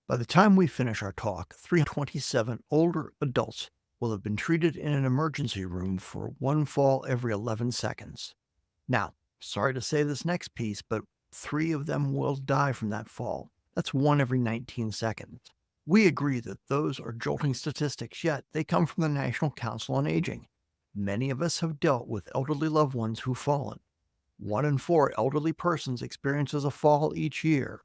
By the time we finish our talk, 327 older adults will have been treated in an emergency room for one fall every 11 seconds. Now, sorry to say this next piece, but 3 of them will die from that fall. That's one every 19 seconds. We agree that those are jolting statistics, yet they come from the National Council on Aging. Many of us have dealt with elderly loved ones who've fallen. 1 in 4 elderly persons experiences a fall each year.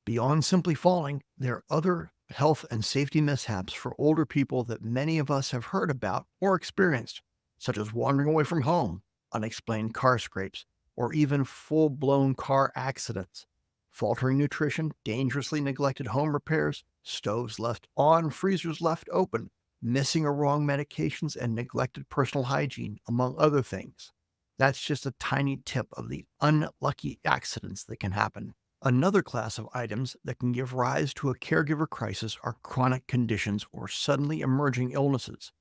Beyond simply falling, there are other health and safety mishaps for older people that many of us have heard about or experienced, such as wandering away from home, unexplained car scrapes, or even full-blown car accidents. Faltering nutrition, dangerously neglected home repairs, stoves left on, freezers left open, missing or wrong medications, and neglected personal hygiene, among other things. That's just a tiny tip of the unlucky accidents that can happen. Another class of items that can give rise to a caregiver crisis are chronic conditions or suddenly emerging illnesses.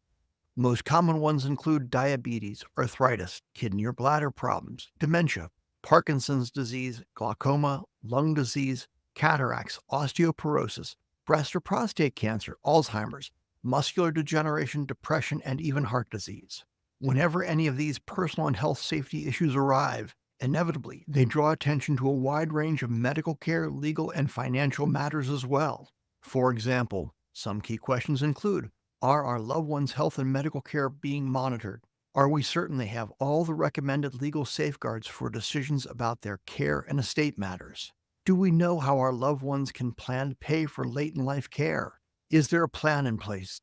Most common ones include diabetes, arthritis, kidney or bladder problems, dementia, Parkinson's disease, glaucoma, lung disease, cataracts, osteoporosis, breast or prostate cancer, Alzheimer's, muscular degeneration, depression, and even heart disease. Whenever any of these personal and health safety issues arrive, inevitably, they draw attention to a wide range of medical care, legal, and financial matters as well. For example, some key questions include, are our loved ones' health and medical care being monitored? Are we certain they have all the recommended legal safeguards for decisions about their care and estate matters? Do we know how our loved ones can plan to pay for late-in-life care? Is there a plan in place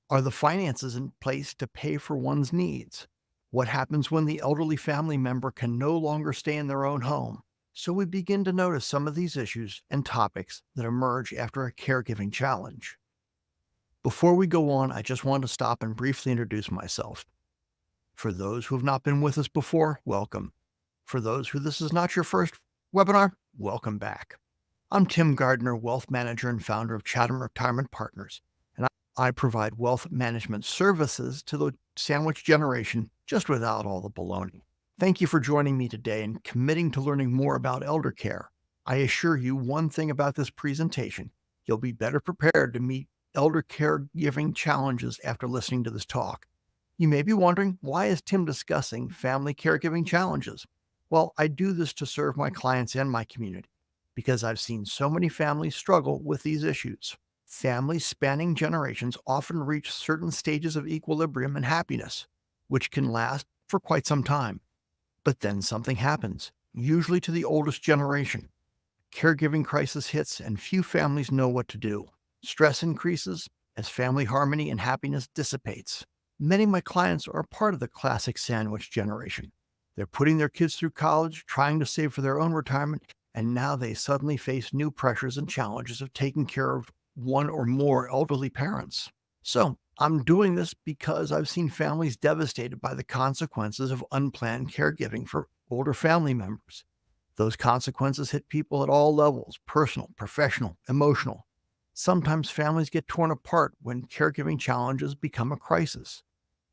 are the finances in place to pay for one's needs? What happens when the elderly family member can no longer stay in their own home? So we begin to notice some of these issues and topics that emerge after a caregiving challenge. Before we go on, I just want to stop and briefly introduce myself. For those who have not been with us before, welcome. For those who this is not your first webinar, welcome back. I'm Tim Gardner, Wealth Manager and founder of Chatham Retirement Partners, and I provide wealth management services to the sandwich generation, just without all the baloney. Thank you for joining me today and committing to learning more about elder care. I assure you one thing about this presentation: you'll be better prepared to meet elder caregiving challenges after listening to this talk. You may be wondering, why is Tim discussing family caregiving challenges? Well, I do this to serve my clients and my community because I've seen so many families struggle with these issues. Families spanning generations often reach certain stages of equilibrium and happiness, which can last for quite some time. But then something happens, usually to the oldest generation. Caregiving crisis hits and few families know what to do. Stress increases as family harmony and happiness dissipates. Many of my clients are part of the classic sandwich generation. They're putting their kids through college, trying to save for their own retirement, and now they suddenly face new pressures and challenges of taking care of one or more elderly parents. So I'm doing this because I've seen families devastated by the consequences of unplanned caregiving for older family members. Those consequences hit people at all levels: personal, professional, emotional. Sometimes families get torn apart when caregiving challenges become a crisis.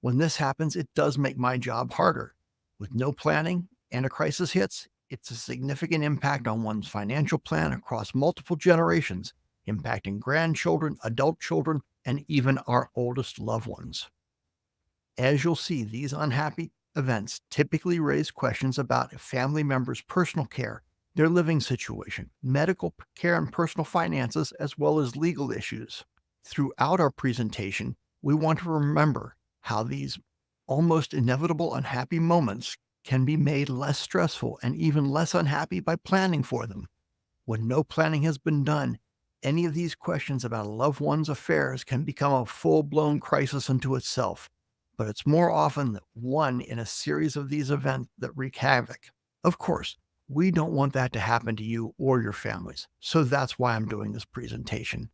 When this happens, it does make my job harder. With no planning and a crisis hits, it's a significant impact on one's financial plan across multiple generations, impacting grandchildren, adult children, and even our oldest loved ones. As you'll see, these unhappy events typically raise questions about a family member's personal care, their living situation, medical care and personal finances, as well as legal issues. Throughout our presentation, we want to remember how these almost inevitable unhappy moments can be made less stressful and even less unhappy by planning for them. When no planning has been done, any of these questions about a loved one's affairs can become a full-blown crisis unto itself. But it's more often than one in a series of these events that wreak havoc. Of course, we don't want that to happen to you or your families, so that's why I'm doing this presentation.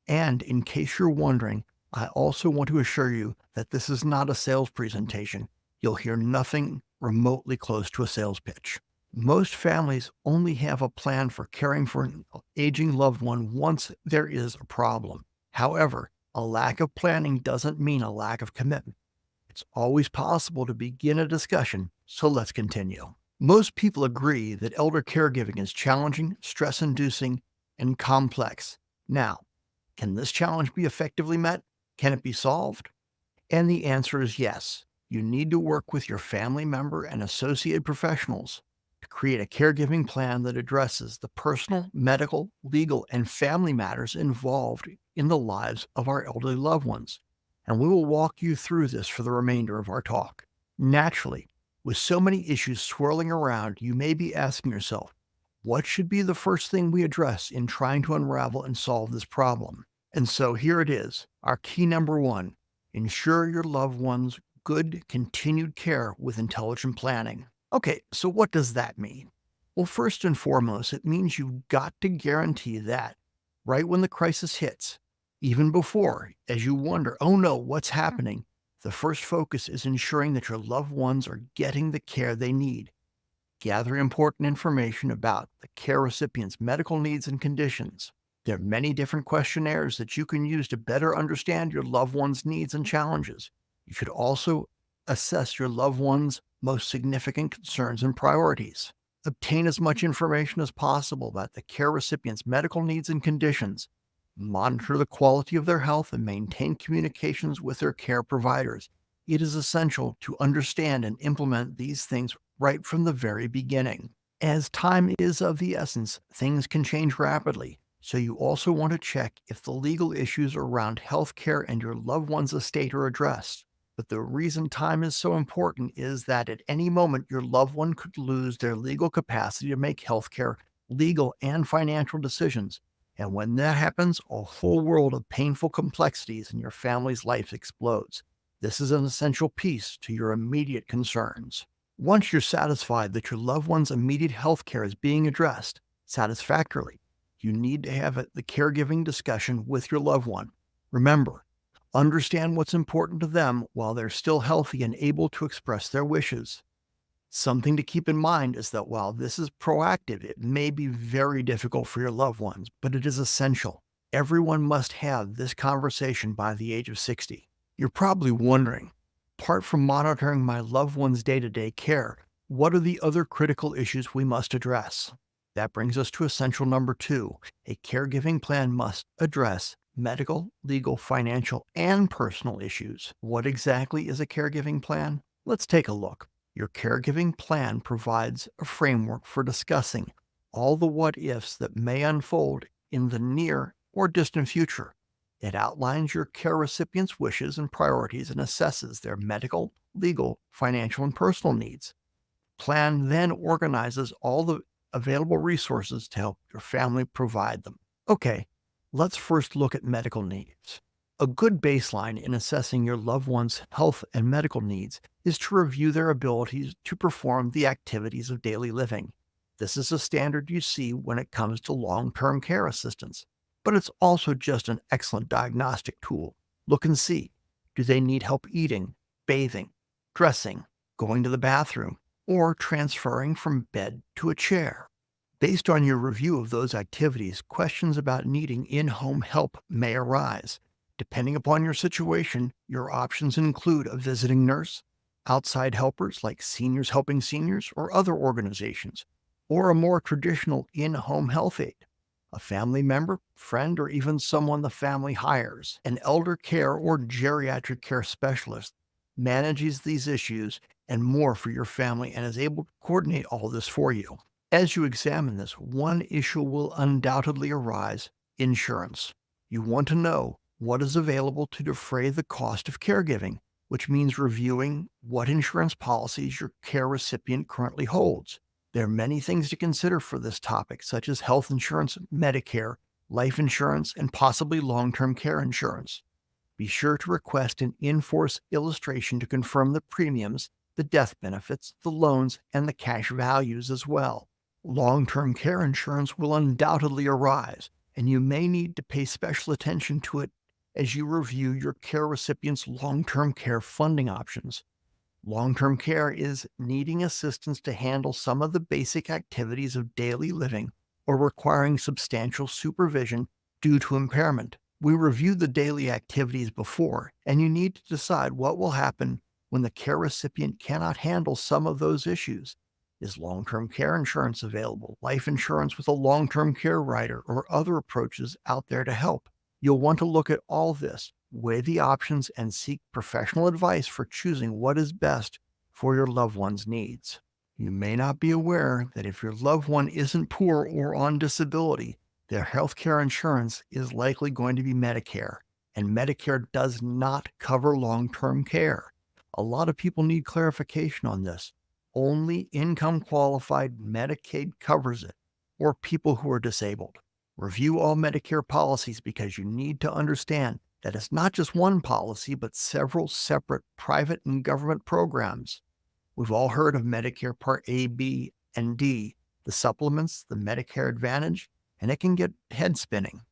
And in case you're wondering, I also want to assure you that this is not a sales presentation. You'll hear nothing remotely close to a sales pitch. Most families only have a plan for caring for an aging loved one once there is a problem. However, a lack of planning doesn't mean a lack of commitment. It's always possible to begin a discussion, so let's continue. Most people agree that elder caregiving is challenging, stress-inducing, and complex. Now, can this challenge be effectively met? Can it be solved? And the answer is yes. You need to work with your family member and associated professionals to create a caregiving plan that addresses the personal, medical, legal, and family matters involved in the lives of our elderly loved ones. And we will walk you through this for the remainder of our talk. Naturally, with so many issues swirling around, you may be asking yourself, what should be the first thing we address in trying to unravel and solve this problem? And so here it is, our key number one: ensure your loved ones good continued care with intelligent planning. Okay, so what does that mean? Well, first and foremost, it means you've got to guarantee that right when the crisis hits, even before, as you wonder, oh no, what's happening? The first focus is ensuring that your loved ones are getting the care they need. Gather important information about the care recipient's medical needs and conditions. There are many different questionnaires that you can use to better understand your loved one's needs and challenges. You should also assess your loved one's most significant concerns and priorities. Obtain as much information as possible about the care recipient's medical needs and conditions. Monitor the quality of their health and maintain communications with their care providers. It is essential to understand and implement these things right from the very beginning. As time is of the essence, things can change rapidly, so you also want to check if the legal issues around health care and your loved one's estate are addressed. But the reason time is so important is that at any moment your loved one could lose their legal capacity to make healthcare, legal, and financial decisions. And when that happens, a whole world of painful complexities in your family's life explodes. This is an essential piece to your immediate concerns. Once you're satisfied that your loved one's immediate health care is being addressed satisfactorily, you need to have the caregiving discussion with your loved one. Remember, understand what's important to them while they're still healthy and able to express their wishes. Something to keep in mind is that while this is proactive, it may be very difficult for your loved ones, but it is essential. Everyone must have this conversation by the age of 60. You're probably wondering, apart from monitoring my loved one's day-to-day care, what are the other critical issues we must address? That brings us to essential number 2. A caregiving plan must address medical, legal, financial, and personal issues. What exactly is a caregiving plan? Let's take a look. Your caregiving plan provides a framework for discussing all the what-ifs that may unfold in the near or distant future. It outlines your care recipient's wishes and priorities and assesses their medical, legal, financial, and personal needs. Plan then organizes all the available resources to help your family provide them. Okay, let's first look at medical needs. A good baseline in assessing your loved one's health and medical needs is to review their abilities to perform the activities of daily living. This is a standard you see when it comes to long-term care assistance, but it's also just an excellent diagnostic tool. Look and see, do they need help eating, bathing, dressing, going to the bathroom, or transferring from bed to a chair? Based on your review of those activities, questions about needing in-home help may arise. Depending upon your situation, your options include a visiting nurse, outside helpers like Seniors Helping Seniors or other organizations, or a more traditional in-home health aide, a family member, friend, or even someone the family hires. An elder care or geriatric care specialist manages these issues and more for your family and is able to coordinate all this for you. As you examine this, one issue will undoubtedly arise: insurance. You want to know what is available to defray the cost of caregiving, which means reviewing what insurance policies your care recipient currently holds. There are many things to consider for this topic, such as health insurance, Medicare, life insurance, and possibly long-term care insurance. Be sure to request an in-force illustration to confirm the premiums, the death benefits, the loans, and the cash values as well. Long-term care insurance will undoubtedly arise, and you may need to pay special attention to it as you review your care recipient's long-term care funding options. Long-term care is needing assistance to handle some of the basic activities of daily living or requiring substantial supervision due to impairment. We reviewed the daily activities before, and you need to decide what will happen when the care recipient cannot handle some of those issues. Is long-term care insurance available? Life insurance with a long-term care rider or other approaches out there to help? You'll want to look at all this, weigh the options, and seek professional advice for choosing what is best for your loved one's needs. You may not be aware that if your loved one isn't poor or on disability, their health care insurance is likely going to be Medicare, and Medicare does not cover long-term care. A lot of people need clarification on this. Only income-qualified Medicaid covers it, or people who are disabled. Review all Medicare policies because you need to understand that it's not just one policy, but several separate private and government programs. We've all heard of Medicare Part A, B, and D, the supplements, the Medicare Advantage, and it can get head-spinning.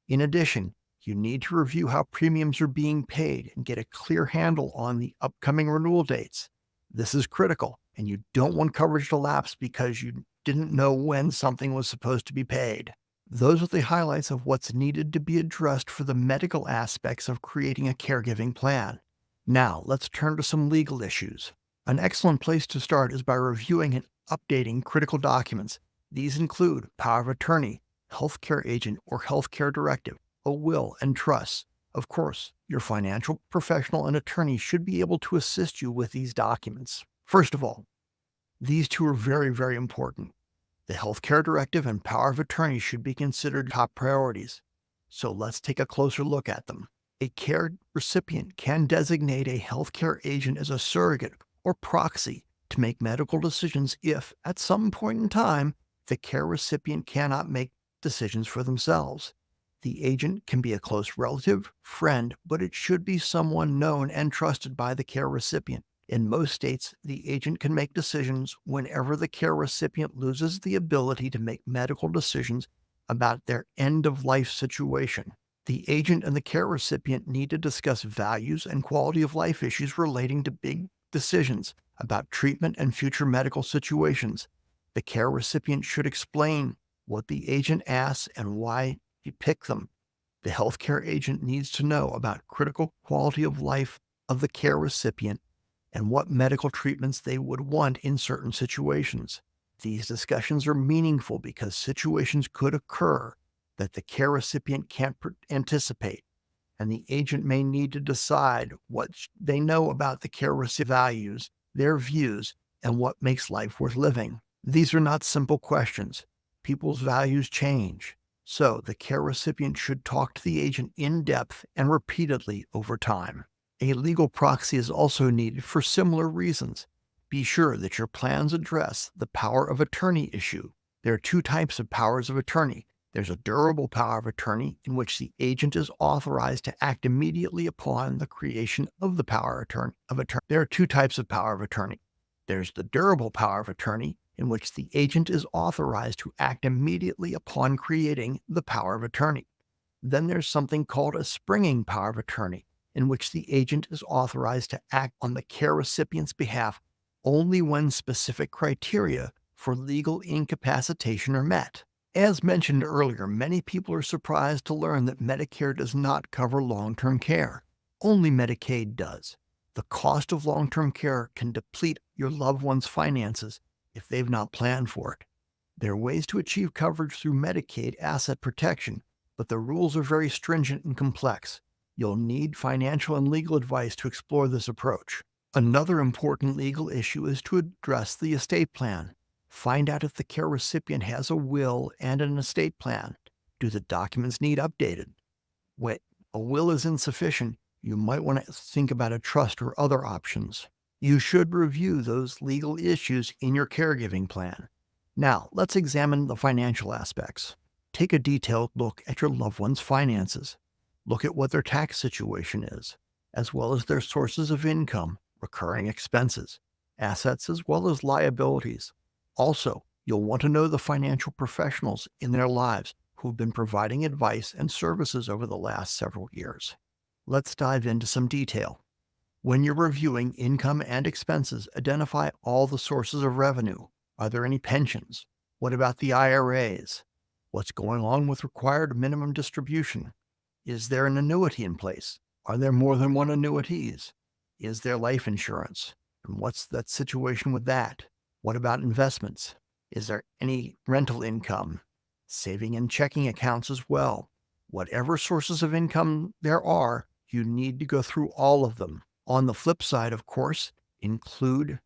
In addition, you need to review how premiums are being paid and get a clear handle on the upcoming renewal dates. This is critical, and you don't want coverage to lapse because you didn't know when something was supposed to be paid. Those are the highlights of what's needed to be addressed for the medical aspects of creating a caregiving plan. Now, let's turn to some legal issues. An excellent place to start is by reviewing and updating critical documents. These include power of attorney, healthcare agent or healthcare directive, a will, and trusts. Of course, your financial professional and attorney should be able to assist you with these documents. First of all, these two are very, very important. The healthcare directive and power of attorney should be considered top priorities. So let's take a closer look at them. A care recipient can designate a healthcare agent as a surrogate or proxy to make medical decisions if, at some point in time, the care recipient cannot make decisions for themselves. The agent can be a close relative, friend, but it should be someone known and trusted by the care recipient. In most states, the agent can make decisions whenever the care recipient loses the ability to make medical decisions about their end-of-life situation. The agent and the care recipient need to discuss values and quality of life issues relating to big decisions about treatment and future medical situations. The care recipient should explain what the agent asks and why he picked them. The healthcare agent needs to know about critical quality of life of the care recipient and what medical treatments they would want in certain situations. These discussions are meaningful because situations could occur that the care recipient can't anticipate, and the agent may need to decide what they know about the care recipient's values, their views, and what makes life worth living. These are not simple questions. People's values change, so the care recipient should talk to the agent in depth and repeatedly over time. A legal proxy is also needed for similar reasons. Be sure that your plans address the power of attorney issue. There are two types of powers of attorney. There's a durable power of attorney in which the agent is authorized to act immediately upon the creation of the power of attorney. There are two types of power of attorney. There's the durable power of attorney in which the agent is authorized to act immediately upon creating the power of attorney. Then there's something called a springing power of attorney, in which the agent is authorized to act on the care recipient's behalf only when specific criteria for legal incapacitation are met. As mentioned earlier, many people are surprised to learn that Medicare does not cover long-term care. Only Medicaid does. The cost of long-term care can deplete your loved one's finances if they've not planned for it. There are ways to achieve coverage through Medicaid asset protection, but the rules are very stringent and complex. You'll need financial and legal advice to explore this approach. Another important legal issue is to address the estate plan. Find out if the care recipient has a will and an estate plan. Do the documents need updated? When a will is insufficient, you might want to think about a trust or other options. You should review those legal issues in your caregiving plan. Now, let's examine the financial aspects. Take a detailed look at your loved one's finances. Look at what their tax situation is, as well as their sources of income, recurring expenses, assets, as well as liabilities. Also, you'll want to know the financial professionals in their lives who've been providing advice and services over the last several years. Let's dive into some detail. When you're reviewing income and expenses, identify all the sources of revenue. Are there any pensions? What about the IRAs? What's going on with required minimum distribution? Is there an annuity in place? Are there more than one annuities? Is there life insurance? And what's that situation with that? What about investments? Is there any rental income? Saving and checking accounts as well. Whatever sources of income there are, you need to go through all of them. On the flip side, of course, include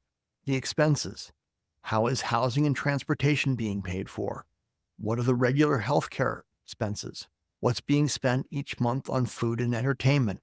the expenses. How is housing and transportation being paid for? What are the regular healthcare expenses? What's being spent each month on food and entertainment?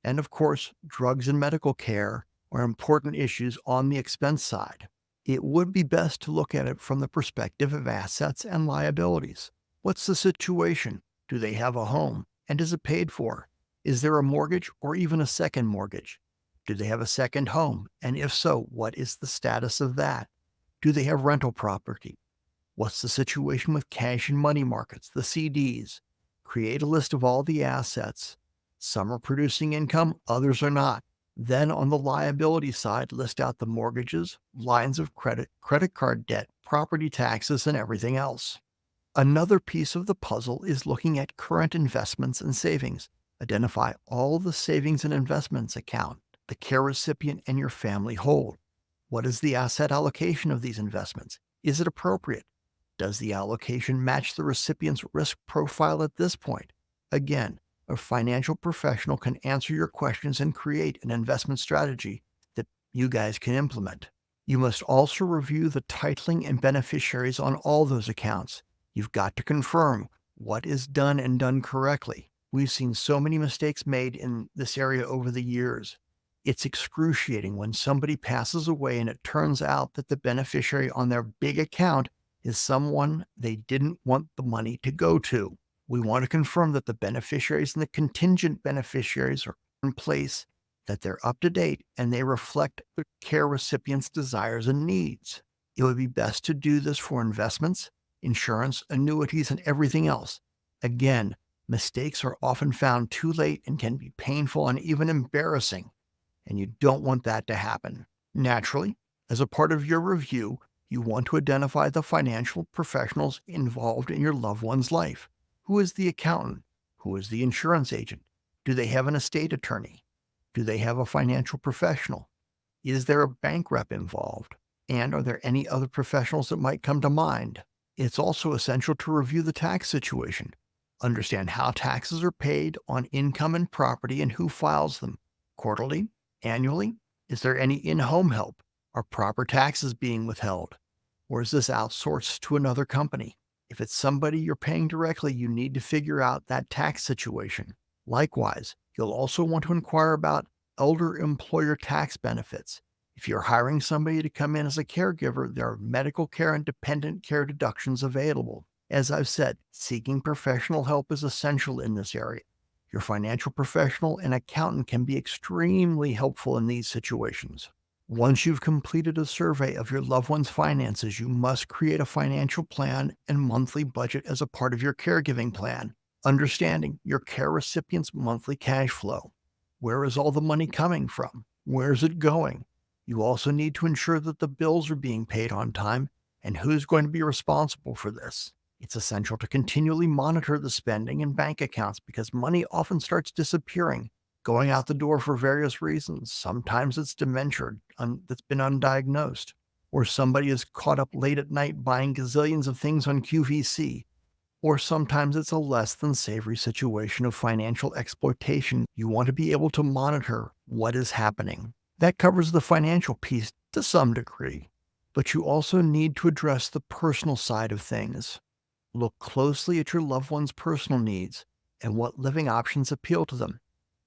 And of course, drugs and medical care are important issues on the expense side. It would be best to look at it from the perspective of assets and liabilities. What's the situation? Do they have a home? And is it paid for? Is there a mortgage or even a second mortgage? Do they have a second home? And if so, what is the status of that? Do they have rental property? What's the situation with cash and money markets, the CDs? Create a list of all the assets. Some are producing income, others are not. Then on the liability side, list out the mortgages, lines of credit, credit card debt, property taxes, and everything else. Another piece of the puzzle is looking at current investments and savings. Identify all the savings and investments account the care recipient and your family hold. What is the asset allocation of these investments? Is it appropriate? Does the allocation match the recipient's risk profile at this point? Again, a financial professional can answer your questions and create an investment strategy that you guys can implement. You must also review the titling and beneficiaries on all those accounts. You've got to confirm what is done and done correctly. We've seen so many mistakes made in this area over the years. It's excruciating when somebody passes away and it turns out that the beneficiary on their big account is someone they didn't want the money to go to. We want to confirm that the beneficiaries and the contingent beneficiaries are in place, that they're up to date, and they reflect the care recipient's desires and needs. It would be best to do this for investments, insurance, annuities, and everything else. Again, mistakes are often found too late and can be painful and even embarrassing, and you don't want that to happen. Naturally, as a part of your review, you want to identify the financial professionals involved in your loved one's life. Who is the accountant? Who is the insurance agent? Do they have an estate attorney? Do they have a financial professional? Is there a bank rep involved? And are there any other professionals that might come to mind? It's also essential to review the tax situation. Understand how taxes are paid on income and property and who files them. Quarterly? Annually? Is there any in-home help? Are proper taxes being withheld? Or is this outsourced to another company? If it's somebody you're paying directly, you need to figure out that tax situation. Likewise, you'll also want to inquire about elder employer tax benefits. If you're hiring somebody to come in as a caregiver, there are medical care and dependent care deductions available. As I've said, seeking professional help is essential in this area. Your financial professional and accountant can be extremely helpful in these situations. Once you've completed a survey of your loved one's finances, you must create a financial plan and monthly budget as a part of your caregiving plan, understanding your care recipient's monthly cash flow. Where is all the money coming from? Where is it going? You also need to ensure that the bills are being paid on time and who's going to be responsible for this. It's essential to continually monitor the spending in bank accounts because money often starts disappearing, going out the door for various reasons. Sometimes it's dementia that's been undiagnosed, or somebody is caught up late at night buying gazillions of things on QVC, or sometimes it's a less than savory situation of financial exploitation. You want to be able to monitor what is happening. That covers the financial piece to some degree, but you also need to address the personal side of things. Look closely at your loved one's personal needs and what living options appeal to them.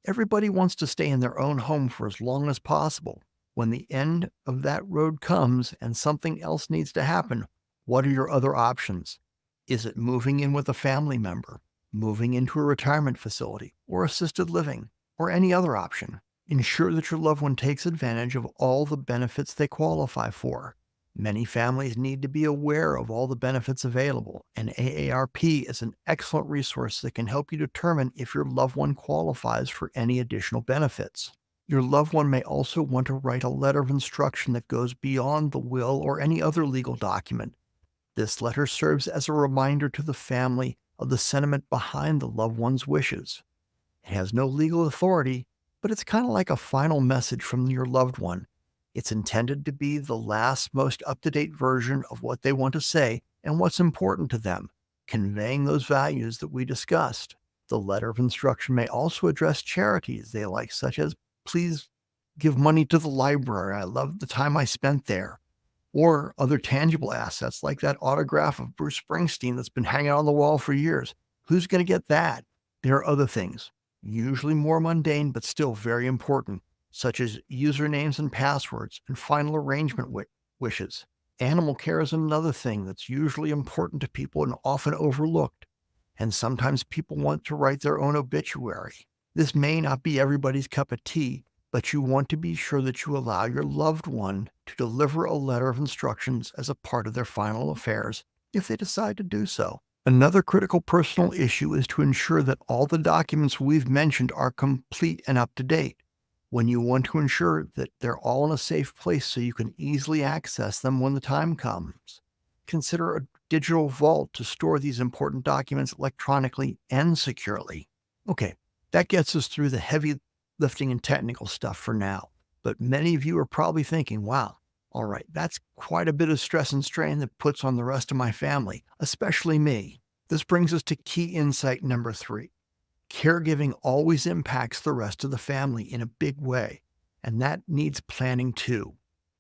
Everybody wants to stay in their own home for as long as possible. When the end of that road comes and something else needs to happen, what are your other options? Is it moving in with a family member, moving into a retirement facility, or assisted living, or any other option? Ensure that your loved one takes advantage of all the benefits they qualify for. Many families need to be aware of all the benefits available, and AARP is an excellent resource that can help you determine if your loved one qualifies for any additional benefits. Your loved one may also want to write a letter of instruction that goes beyond the will or any other legal document. This letter serves as a reminder to the family of the sentiment behind the loved one's wishes. It has no legal authority, but it's kind of like a final message from your loved one. It's intended to be the last, most up-to-date version of what they want to say and what's important to them, conveying those values that we discussed. The letter of instruction may also address charities they like, such as, please give money to the library. I love the time I spent there. Or other tangible assets like that autograph of Bruce Springsteen that's been hanging on the wall for years. Who's going to get that? There are other things, usually more mundane but still very important, such as usernames and passwords and final arrangement wishes. Animal care is another thing that's usually important to people and often overlooked. And sometimes people want to write their own obituary. This may not be everybody's cup of tea, but you want to be sure that you allow your loved one to deliver a letter of instructions as a part of their final affairs if they decide to do so. Another critical personal issue is to ensure that all the documents we've mentioned are complete and up to date. When you want to ensure that they're all in a safe place so you can easily access them when the time comes, consider a digital vault to store these important documents electronically and securely. Okay, that gets us through the heavy lifting and technical stuff for now. But many of you are probably thinking, wow, all right, that's quite a bit of stress and strain that puts on the rest of my family, especially me. This brings us to key insight number 3. Caregiving always impacts the rest of the family in a big way, and that needs planning too.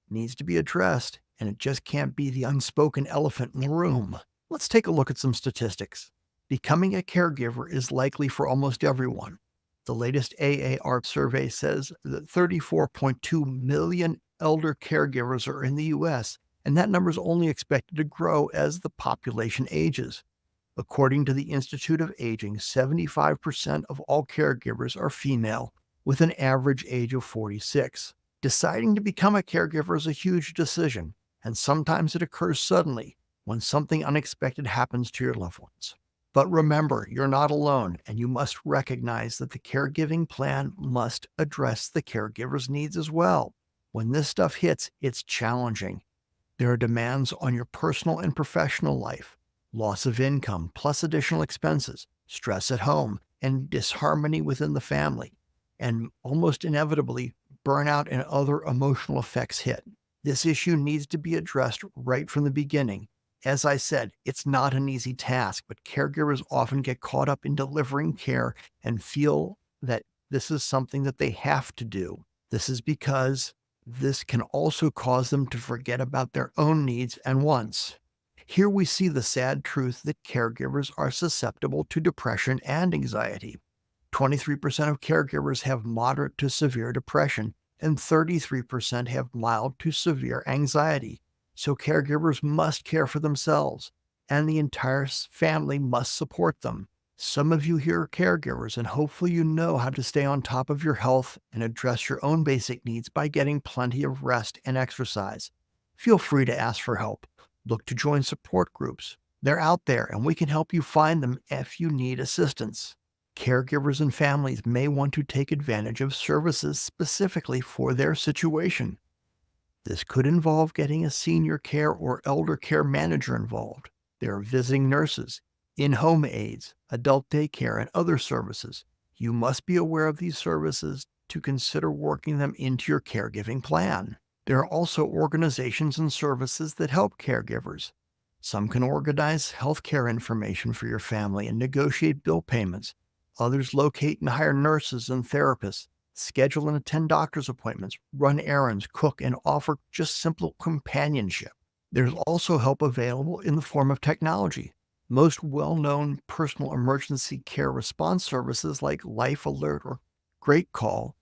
It needs to be addressed, and it just can't be the unspoken elephant in the room. Let's take a look at some statistics. Becoming a caregiver is likely for almost everyone. The latest AAR survey says that 34.2 million elder caregivers are in the U.S., and that number is only expected to grow as the population ages. According to the Institute of Aging, 75% of all caregivers are female, with an average age of 46. Deciding to become a caregiver is a huge decision, and sometimes it occurs suddenly when something unexpected happens to your loved ones. But remember, you're not alone, and you must recognize that the caregiving plan must address the caregiver's needs as well. When this stuff hits, it's challenging. There are demands on your personal and professional life, loss of income, plus additional expenses, stress at home, and disharmony within the family. And almost inevitably, burnout and other emotional effects hit. This issue needs to be addressed right from the beginning. As I said, it's not an easy task, but caregivers often get caught up in delivering care and feel that this is something that they have to do. This is because this can also cause them to forget about their own needs and wants. Here we see the sad truth that caregivers are susceptible to depression and anxiety. 23% of caregivers have moderate to severe depression, and 33% have mild to severe anxiety. So caregivers must care for themselves, and the entire family must support them. Some of you here are caregivers, and hopefully you know how to stay on top of your health and address your own basic needs by getting plenty of rest and exercise. Feel free to ask for help. Look to join support groups. They're out there, and we can help you find them if you need assistance. Caregivers and families may want to take advantage of services specifically for their situation. This could involve getting a senior care or elder care manager involved. There are visiting nurses, in-home aides, adult daycare, and other services. You must be aware of these services to consider working them into your caregiving plan. There are also organizations and services that help caregivers. Some can organize healthcare information for your family and negotiate bill payments. Others locate and hire nurses and therapists, schedule and attend doctor's appointments, run errands, cook, and offer just simple companionship. There's also help available in the form of technology. Most well-known personal emergency care response services like Life Alert or Great Call,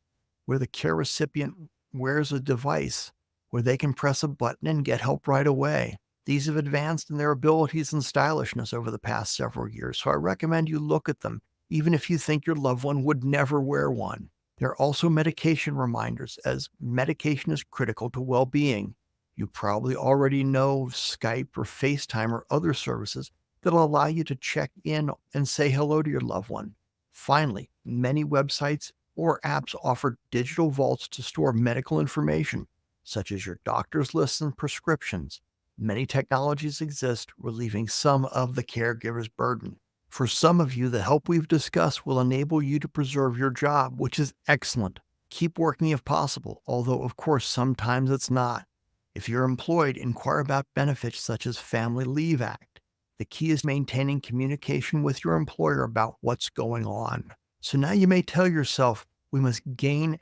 where the care recipient wears a device where they can press a button and get help right away. These have advanced in their abilities and stylishness over the past several years, so I recommend you look at them, even if you think your loved one would never wear one. There are also medication reminders, as medication is critical to well-being. You probably already know Skype or FaceTime or other services that will allow you to check in and say hello to your loved one. Finally, many websites or apps offer digital vaults to store medical information, such as your doctor's lists and prescriptions. Many technologies exist, relieving some of the caregiver's burden. For some of you, the help we've discussed will enable you to preserve your job, which is excellent. Keep working if possible, although of course sometimes it's not. If you're employed, inquire about benefits such as Family Leave Act. The key is maintaining communication with your employer about what's going on. So now you may tell yourself, we must gain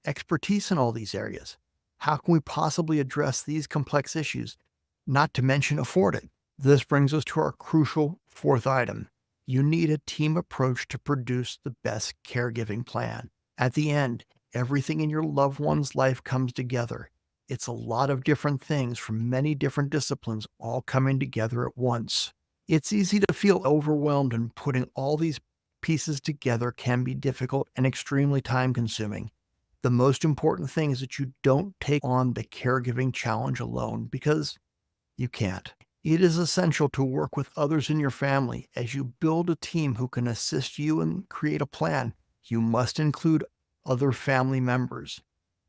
expertise in all these areas. How can we possibly address these complex issues, not to mention afford it? This brings us to our crucial fourth item. You need a team approach to produce the best caregiving plan. At the end, everything in your loved one's life comes together. It's a lot of different things from many different disciplines all coming together at once. It's easy to feel overwhelmed, and putting all these pieces together can be difficult and extremely time-consuming. The most important thing is that you don't take on the caregiving challenge alone, because you can't. It is essential to work with others in your family. As you build a team who can assist you and create a plan, you must include other family members,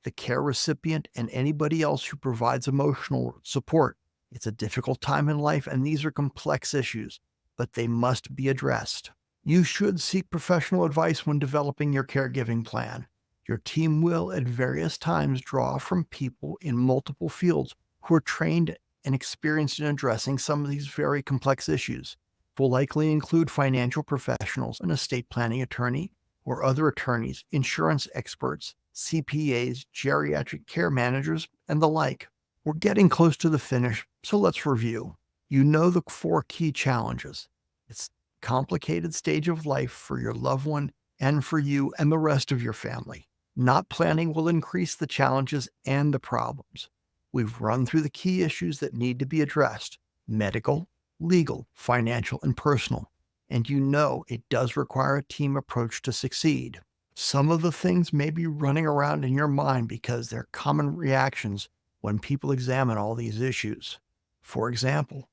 the care recipient, and anybody else who provides emotional support. It's a difficult time in life, and these are complex issues, but they must be addressed. You should seek professional advice when developing your caregiving plan. Your team will, at various times, draw from people in multiple fields who are trained and experienced in addressing some of these very complex issues. Will likely include financial professionals, an estate planning attorney, or other attorneys, insurance experts, CPAs, geriatric care managers, and the like. We're getting close to the finish, so let's review. You know the 4 key challenges. It's a complicated stage of life for your loved one and for you and the rest of your family. Not planning will increase the challenges and the problems. We've run through the key issues that need to be addressed: medical, legal, financial, and personal. And you know it does require a team approach to succeed. Some of the things may be running around in your mind because they're common reactions when people examine all these issues. For example,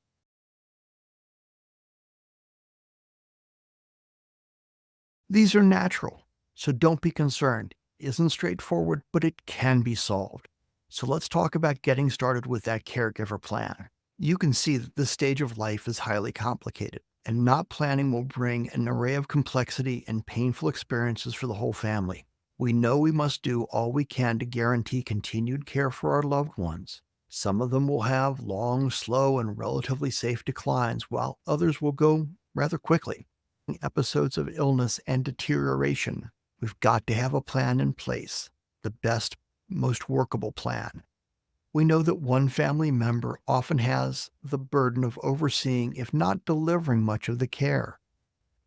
these are natural, so don't be concerned. It isn't straightforward, but it can be solved. So let's talk about getting started with that caregiver plan. You can see that this stage of life is highly complicated, and not planning will bring an array of complexity and painful experiences for the whole family. We know we must do all we can to guarantee continued care for our loved ones. Some of them will have long, slow, and relatively safe declines, while others will go rather quickly. Episodes of illness and deterioration. We've got to have a plan in place, the best, most workable plan. We know that one family member often has the burden of overseeing, if not delivering, much of the care.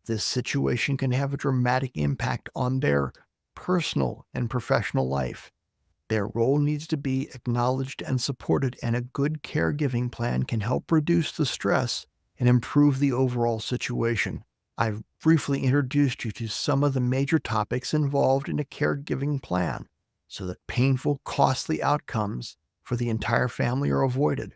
This situation can have a dramatic impact on their personal and professional life. Their role needs to be acknowledged and supported, and a good caregiving plan can help reduce the stress and improve the overall situation. I've briefly introduced you to some of the major topics involved in a caregiving plan, so that painful, costly outcomes for the entire family are avoided.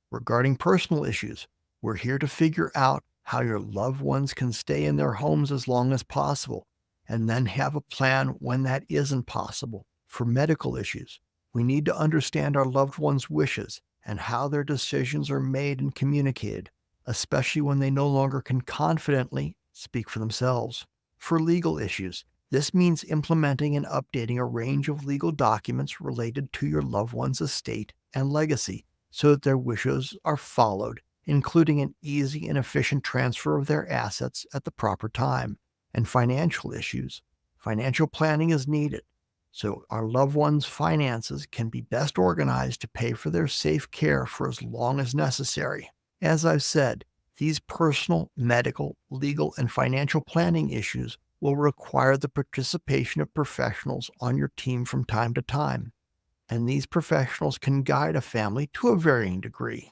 Regarding personal issues, we're here to figure out how your loved ones can stay in their homes as long as possible, and then have a plan when that isn't possible. For medical issues, we need to understand our loved ones' wishes and how their decisions are made and communicated, especially when they no longer can confidently speak for themselves. For legal issues, this means implementing and updating a range of legal documents related to your loved one's estate and legacy so that their wishes are followed, including an easy and efficient transfer of their assets at the proper time. And financial issues, financial planning is needed so our loved ones' finances can be best organized to pay for their safe care for as long as necessary. As I've said, these personal, medical, legal, and financial planning issues will require the participation of professionals on your team from time to time, and these professionals can guide a family to a varying degree.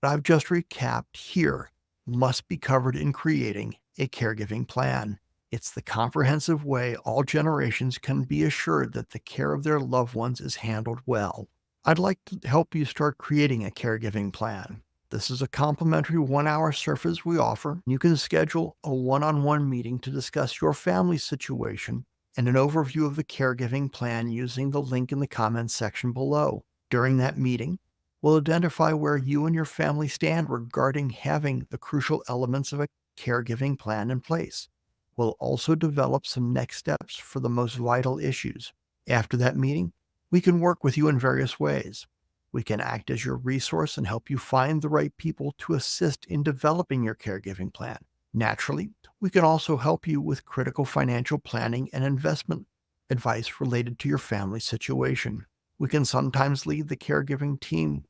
What I've just recapped here must be covered in creating a caregiving plan. It's the comprehensive way all generations can be assured that the care of their loved ones is handled well. I'd like to help you start creating a caregiving plan. This is a complimentary 1-hour service we offer. You can schedule a one-on-one meeting to discuss your family's situation and an overview of the caregiving plan using the link in the comments section below. During that meeting, we'll identify where you and your family stand regarding having the crucial elements of a caregiving plan in place. We'll also develop some next steps for the most vital issues. After that meeting, we can work with you in various ways. We can act as your resource and help you find the right people to assist in developing your caregiving plan. Naturally, we can also help you with critical financial planning and investment advice related to your family situation. We can sometimes lead the caregiving team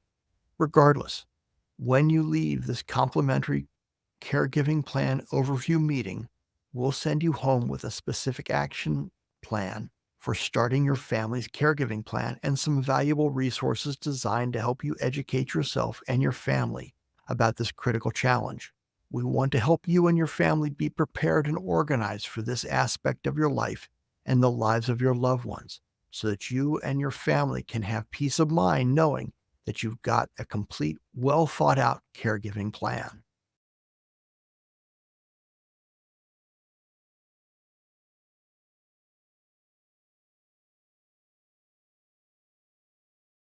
regardless. When you leave this complimentary caregiving plan overview meeting, we'll send you home with a specific action plan for starting your family's caregiving plan and some valuable resources designed to help you educate yourself and your family about this critical challenge. We want to help you and your family be prepared and organized for this aspect of your life and the lives of your loved ones, so that you and your family can have peace of mind knowing that you've got a complete, well thought out caregiving plan.